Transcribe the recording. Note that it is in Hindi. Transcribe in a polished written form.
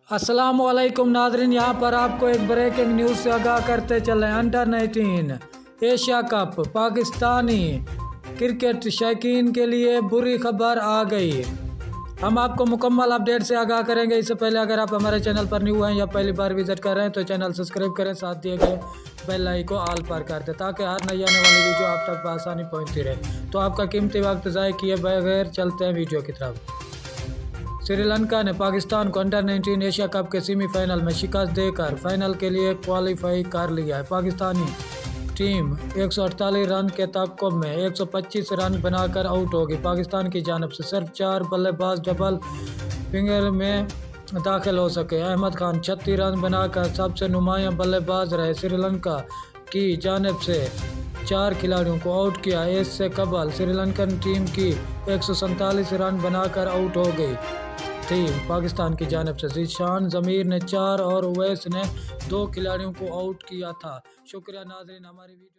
अस्सलाम वालेकुम नाज़रीन, यहाँ पर आपको एक ब्रेकिंग न्यूज़ से आगाह करते चले। Under 19 Asia cup Pakistani cricket शौकीन के लिए बुरी खबर आ गई। हम आपको मुकम्मल अपडेट से आगाह करेंगे। इससे पहले अगर आप हमारे चैनल पर न्यू हैं या पहली बार विजिट कर रहे हैं तो चैनल सब्सक्राइब करें, साथ दिए गए बेल आइकन को ऑल पर कर दें ताकि हर नई आने वाली वीडियो आप तक आसानी पहुँचती रहे। तो आपका कीमती वक्त ज़ाय किए बगैर चलते हैं वीडियो की तरफ। श्रीलंका ने पाकिस्तान को अंडर 19 एशिया कप के सेमीफाइनल में शिकस्त देकर फाइनल के लिए क्वालिफाई कर लिया है। पाकिस्तानी टीम 148 रन के ताक़ुब में 125 रन बनाकर आउट होगी। पाकिस्तान की जानिब से सिर्फ 4 बल्लेबाज डबल फिंगर में दाखिल हो सके। अहमद खान 36 रन बनाकर सबसे नुमायां बल्लेबाज रहे। श्रीलंका की जानिब से 4 खिलाड़ियों को आउट किया। इससे कबल श्रीलंकन टीम की 147 रन बनाकर आउट हो गई थी। पाकिस्तान की जानिब से ज़ीशान ज़मीर ने 4 और उवैस ने 2 खिलाड़ियों को आउट किया था। शुक्रिया नाज़रीन, हमारी वीडियो